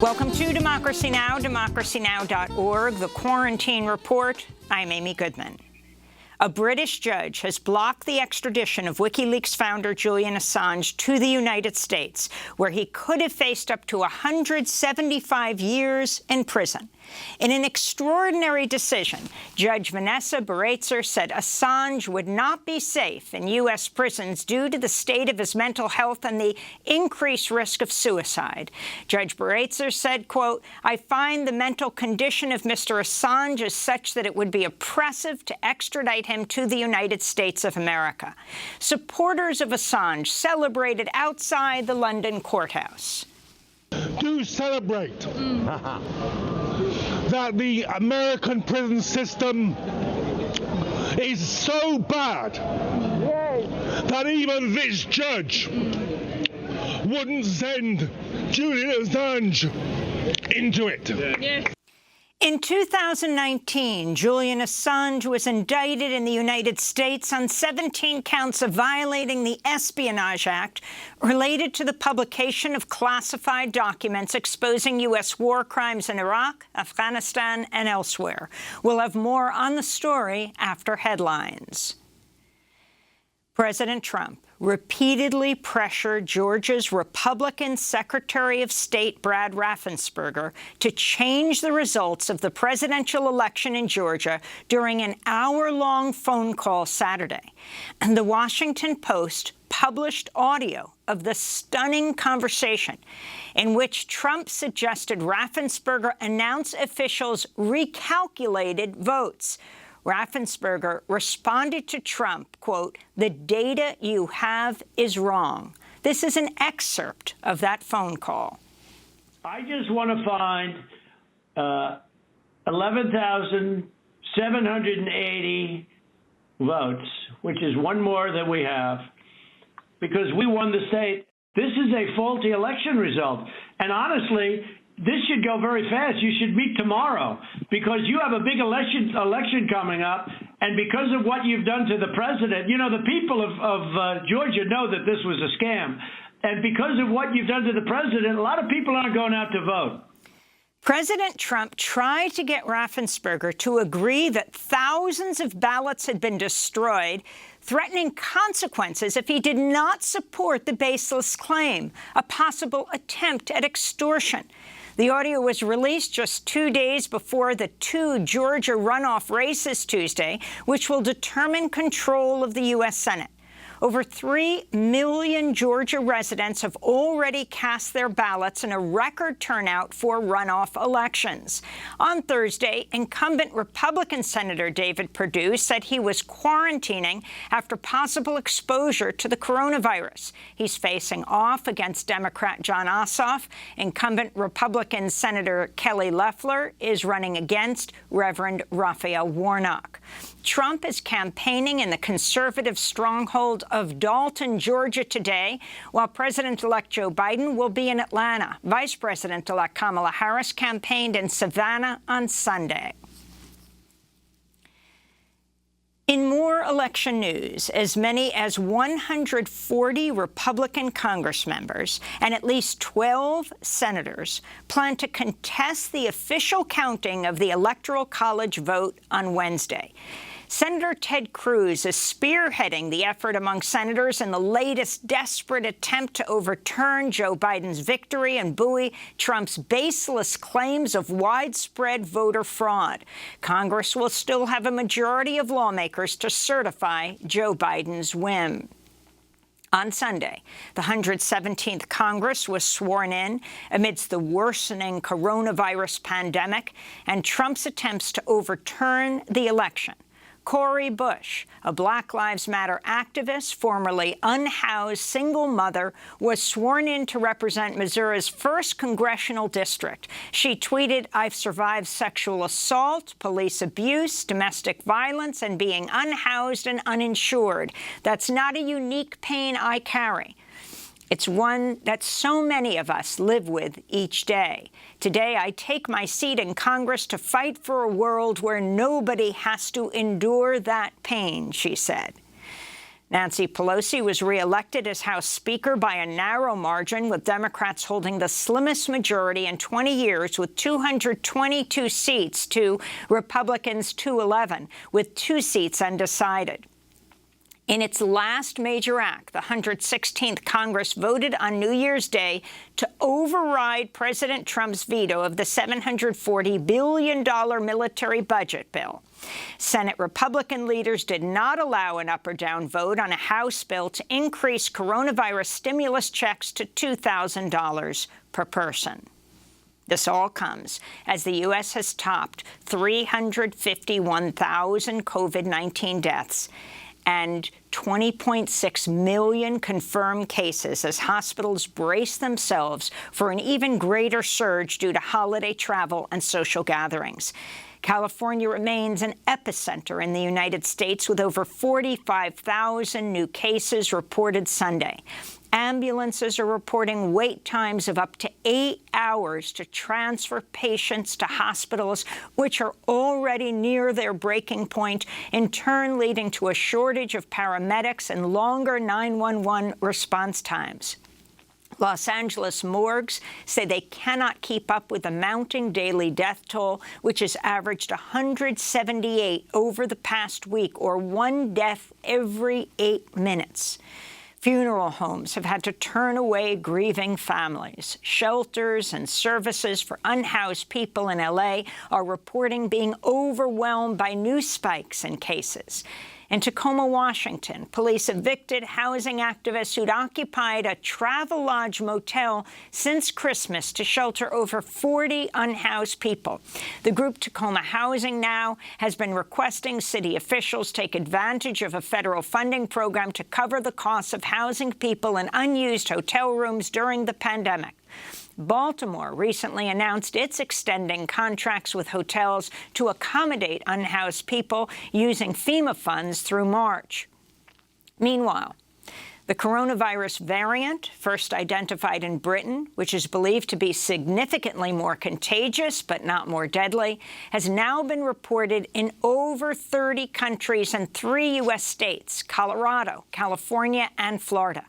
Welcome to Democracy Now!, democracynow.org, the Quarantine Report. I'm Amy Goodman. A British judge has blocked the extradition of WikiLeaks founder Julian Assange to the United States, where he could have faced up to 175 years in prison. In an extraordinary decision, Judge Vanessa Baraitser said Assange would not be safe in U.S. prisons due to the state of his mental health and the increased risk of suicide. Judge Baraitser said, quote, "I find the mental condition of Mr. Assange is such that it would be oppressive to extradite him to the United States of America." Supporters of Assange celebrated outside the London courthouse. Do celebrate that the American prison system is so bad that even this judge wouldn't send Julian Assange into it. Yes. In 2019, Julian Assange was indicted in the United States on 17 counts of violating the Espionage Act related to the publication of classified documents exposing U.S. war crimes in Iraq, Afghanistan, and elsewhere. We'll have more on the story after headlines. President Trump repeatedly pressured Georgia's Republican Secretary of State Brad Raffensperger to change the results of the presidential election in Georgia during an hour-long phone call Saturday. And the Washington Post published audio of the stunning conversation in which Trump suggested Raffensperger announce officials recalculated votes. Raffensperger responded to Trump, quote, "The data you have is wrong." This is an excerpt of that phone call. I just want to find 11,780 votes, which is one more than we have, because we won the state. This is a faulty election result. And honestly, this should go very fast. You should meet tomorrow because you have a big election coming up. And because of what you've done to the president, you know, the people of Georgia know that this was a scam. And because of what you've done to the president, a lot of people aren't going out to vote. President Trump tried to get Raffensperger to agree that thousands of ballots had been destroyed, threatening consequences if he did not support the baseless claim, a possible attempt at extortion. The audio was released just 2 days before the 2 Georgia runoff races Tuesday, which will determine control of the U.S. Senate. Over 3 million Georgia residents have already cast their ballots in a record turnout for runoff elections. On Thursday, incumbent Republican Senator David Perdue said he was quarantining after possible exposure to the coronavirus. He's facing off against Democrat Jon Ossoff. Incumbent Republican Senator Kelly Loeffler is running against Reverend Raphael Warnock. Trump is campaigning in the conservative stronghold of Dalton, Georgia today, while President-elect Joe Biden will be in Atlanta. Vice President-elect Kamala Harris campaigned in Savannah on Sunday. In more election news, as many as 140 Republican Congress members and at least 12 senators plan to contest the official counting of the Electoral College vote on Wednesday. Senator Ted Cruz is spearheading the effort among senators in the latest desperate attempt to overturn Joe Biden's victory and buoy Trump's baseless claims of widespread voter fraud. Congress will still have a majority of lawmakers to certify Joe Biden's win. On Sunday, the 117th Congress was sworn in amidst the worsening coronavirus pandemic and Trump's attempts to overturn the election. Cori Bush, a Black Lives Matter activist, formerly unhoused single mother, was sworn in to represent Missouri's 1st congressional district. She tweeted, "I've survived sexual assault, police abuse, domestic violence, and being unhoused and uninsured. That's not a unique pain I carry. It's one that so many of us live with each day. Today, I take my seat in Congress to fight for a world where nobody has to endure that pain," she said. Nancy Pelosi was reelected as House Speaker by a narrow margin, with Democrats holding the slimmest majority in 20 years with 222 seats to Republicans 211, with 2 seats undecided. In its last major act, the 116th Congress voted on New Year's Day to override President Trump's veto of the $740 billion military budget bill. Senate Republican leaders did not allow an up or down vote on a House bill to increase coronavirus stimulus checks to $2,000 per person. This all comes as the U.S. has topped 351,000 COVID-19 deaths and 20.6 million confirmed cases as hospitals brace themselves for an even greater surge due to holiday travel and social gatherings. California remains an epicenter in the United States, with over 45,000 new cases reported Sunday. Ambulances are reporting wait times of up to 8 hours to transfer patients to hospitals, which are already near their breaking point, in turn leading to a shortage of paramedics and longer 911 response times. Los Angeles morgues say they cannot keep up with the mounting daily death toll, which has averaged 178 over the past week, or 1 death every 8 minutes. Funeral homes have had to turn away grieving families. Shelters and services for unhoused people in L.A. are reporting being overwhelmed by new spikes in cases. In Tacoma, Washington, police evicted housing activists who'd occupied a Travelodge motel since Christmas to shelter over 40 unhoused people. The group Tacoma Housing Now has been requesting city officials take advantage of a federal funding program to cover the costs of housing people in unused hotel rooms during the pandemic. Baltimore recently announced it's extending contracts with hotels to accommodate unhoused people using FEMA funds through March. Meanwhile, the coronavirus variant, first identified in Britain, which is believed to be significantly more contagious but not more deadly, has now been reported in over 30 countries and 3 U.S. states: Colorado, California, and Florida.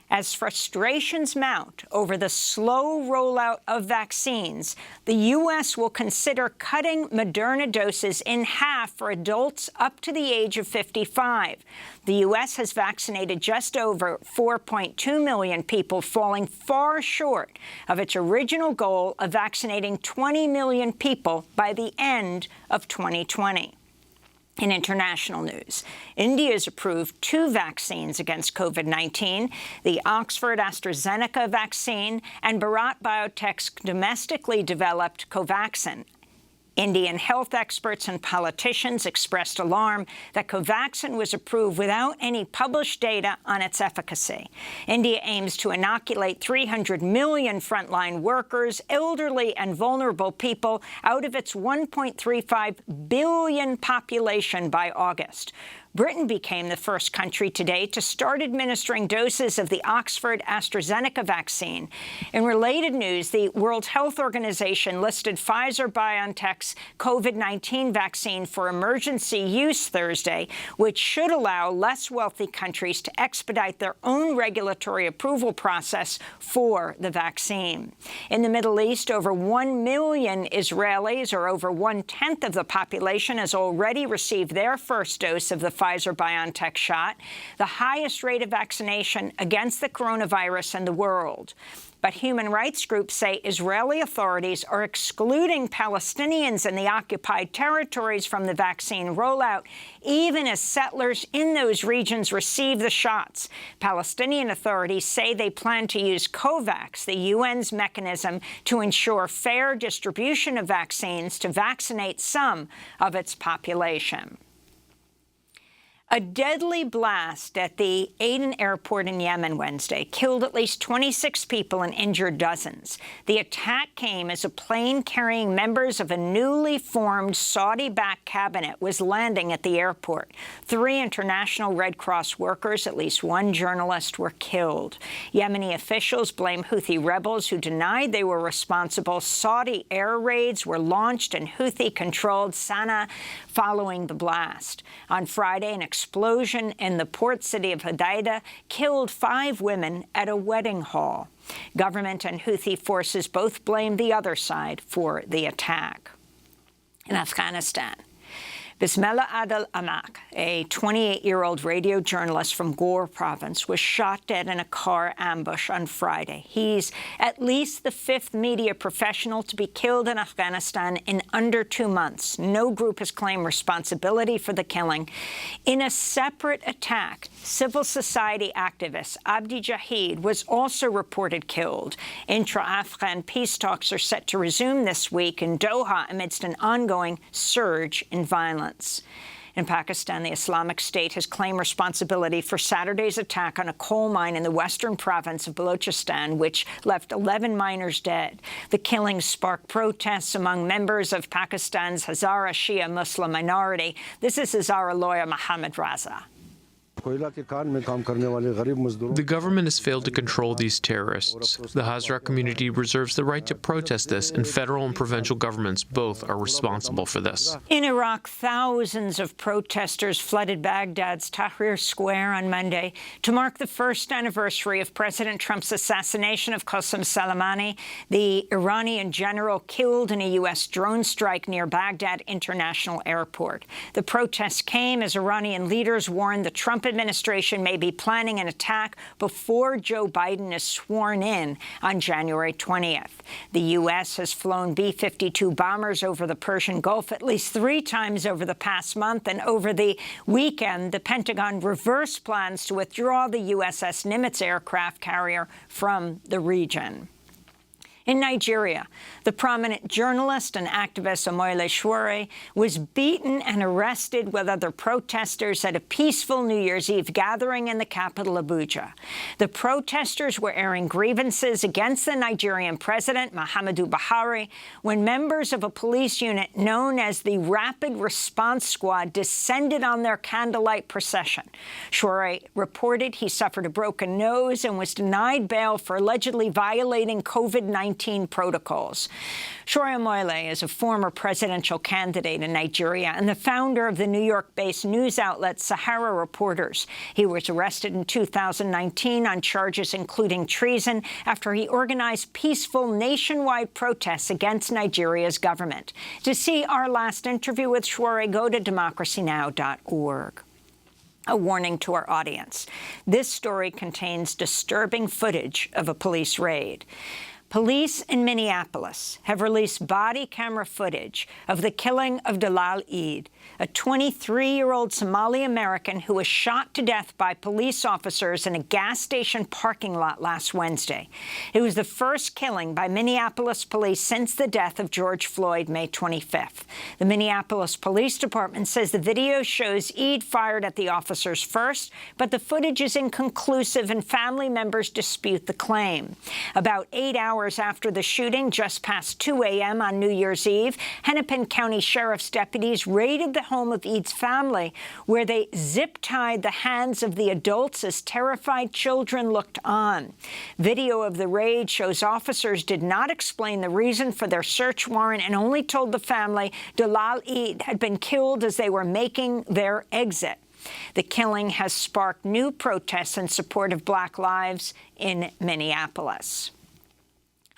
As frustrations mount over the slow rollout of vaccines, the U.S. will consider cutting Moderna doses in half for adults up to the age of 55. The U.S. has vaccinated just over 4.2 million people, falling far short of its original goal of vaccinating 20 million people by the end of 2020. In international news, India has approved 2 vaccines against COVID-19, the Oxford-AstraZeneca vaccine and Bharat Biotech's domestically developed Covaxin. Indian health experts and politicians expressed alarm that Covaxin was approved without any published data on its efficacy. India aims to inoculate 300 million frontline workers, elderly and vulnerable people out of its 1.35 billion population by August. Britain became the first country today to start administering doses of the Oxford-AstraZeneca vaccine. In related news, the World Health Organization listed Pfizer-BioNTech's COVID-19 vaccine for emergency use Thursday, which should allow less wealthy countries to expedite their own regulatory approval process for the vaccine. In the Middle East, over 1 million Israelis, or over 1/10 of the population, has already received their first dose of the Pfizer-BioNTech shot, the highest rate of vaccination against the coronavirus in the world. But human rights groups say Israeli authorities are excluding Palestinians in the occupied territories from the vaccine rollout, even as settlers in those regions receive the shots. Palestinian authorities say they plan to use COVAX, the UN's mechanism to ensure fair distribution of vaccines, to vaccinate some of its population. A deadly blast at the Aden airport in Yemen Wednesday killed at least 26 people and injured dozens. The attack came as a plane carrying members of a newly formed Saudi-backed cabinet was landing at the airport. 3 International Red Cross workers, at least 1 journalist, were killed. Yemeni officials blame Houthi rebels who denied they were responsible. Saudi air raids were launched in Houthi-controlled Sana'a following the blast. On Friday, an explosion in the port city of Hodeidah killed 5 women at a wedding hall. Government and Houthi forces both blame the other side for the attack. In Afghanistan, Bismillah Adel Amak, a 28-year-old radio journalist from Ghor province, was shot dead in a car ambush on Friday. He's at least the 5th media professional to be killed in Afghanistan in under 2 months. No group has claimed responsibility for the killing. In a separate attack, civil society activist Abdi Jahid was also reported killed. Intra-Afghan peace talks are set to resume this week in Doha amidst an ongoing surge in violence. In Pakistan, the Islamic State has claimed responsibility for Saturday's attack on a coal mine in the western province of Balochistan, which left 11 miners dead. The killings sparked protests among members of Pakistan's Hazara Shia Muslim minority. This is Hazara lawyer Mohammad Raza. The government has failed to control these terrorists. The Hazara community reserves the right to protest this, and federal and provincial governments both are responsible for this. In Iraq, thousands of protesters flooded Baghdad's Tahrir Square on Monday to mark the first anniversary of President Trump's assassination of Qasem Soleimani, the Iranian general killed in a U.S. drone strike near Baghdad International Airport. The protests came as Iranian leaders warned the Trump administration may be planning an attack before Joe Biden is sworn in on January 20th. The U.S. has flown B-52 bombers over the Persian Gulf at least 3 times over the past month, and over the weekend, the Pentagon reversed plans to withdraw the USS Nimitz aircraft carrier from the region. In Nigeria, the prominent journalist and activist Omoyele Sowore was beaten and arrested with other protesters at a peaceful New Year's Eve gathering in the capital, Abuja. The protesters were airing grievances against the Nigerian president, Muhammadu Buhari, when members of a police unit known as the Rapid Response Squad descended on their candlelight procession. Sowore reported he suffered a broken nose and was denied bail for allegedly violating COVID-19 protocols. Sowore Omoyele is a former presidential candidate in Nigeria and the founder of the New York-based news outlet Sahara Reporters. He was arrested in 2019 on charges including treason after he organized peaceful nationwide protests against Nigeria's government. To see our last interview with Sowore, go to democracynow.org. A warning to our audience. This story contains disturbing footage of a police raid. Police in Minneapolis have released body camera footage of the killing of Dalal Eid, a 23-year-old Somali American who was shot to death by police officers in a gas station parking lot last Wednesday. It was the first killing by Minneapolis police since the death of George Floyd, May 25th. The Minneapolis Police Department says the video shows Eid fired at the officers first, but the footage is inconclusive and family members dispute the claim. About 8 hours after the shooting, just past 2 a.m. on New Year's Eve, Hennepin County Sheriff's deputies raided the home of Eid's family, where they zip-tied the hands of the adults as terrified children looked on. Video of the raid shows officers did not explain the reason for their search warrant and only told the family Dalal Eid had been killed as they were making their exit. The killing has sparked new protests in support of Black lives in Minneapolis.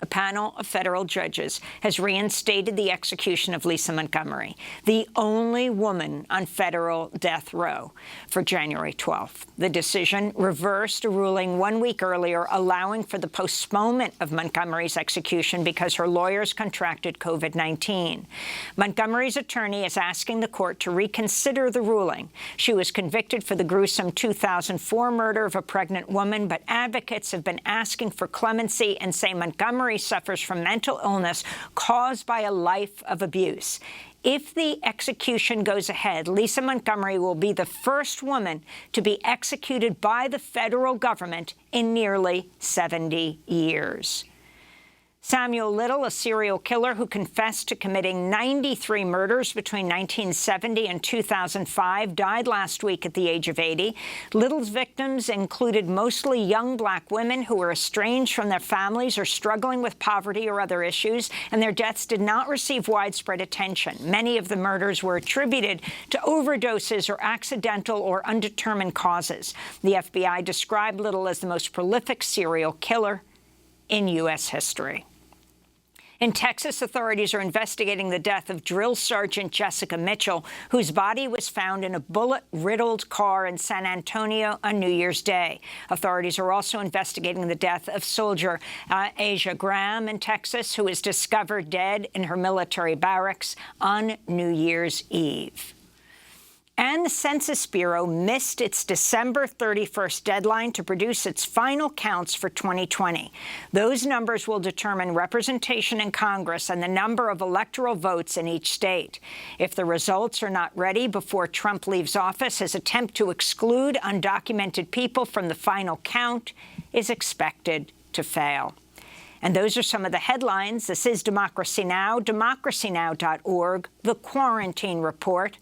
A panel of federal judges has reinstated the execution of Lisa Montgomery, the only woman on federal death row, for January 12th. The decision reversed a ruling 1 week earlier allowing for the postponement of Montgomery's execution because her lawyers contracted COVID-19. Montgomery's attorney is asking the court to reconsider the ruling. She was convicted for the gruesome 2004 murder of a pregnant woman, but advocates have been asking for clemency and say Montgomery suffers from mental illness caused by a life of abuse. If the execution goes ahead, Lisa Montgomery will be the first woman to be executed by the federal government in nearly 70 years. Samuel Little, a serial killer who confessed to committing 93 murders between 1970 and 2005, died last week at the age of 80. Little's victims included mostly young black women who were estranged from their families or struggling with poverty or other issues, and their deaths did not receive widespread attention. Many of the murders were attributed to overdoses or accidental or undetermined causes. The FBI described Little as the most prolific serial killer in U.S. history. In Texas, authorities are investigating the death of Drill Sergeant Jessica Mitchell, whose body was found in a bullet-riddled car in San Antonio on New Year's Day. Authorities are also investigating the death of soldier Asia Graham in Texas, who was discovered dead in her military barracks on New Year's Eve. And the Census Bureau missed its December 31st deadline to produce its final counts for 2020. Those numbers will determine representation in Congress and the number of electoral votes in each state. If the results are not ready before Trump leaves office, his attempt to exclude undocumented people from the final count is expected to fail. And those are some of the headlines. This is Democracy Now!, democracynow.org, The Quarantine Report.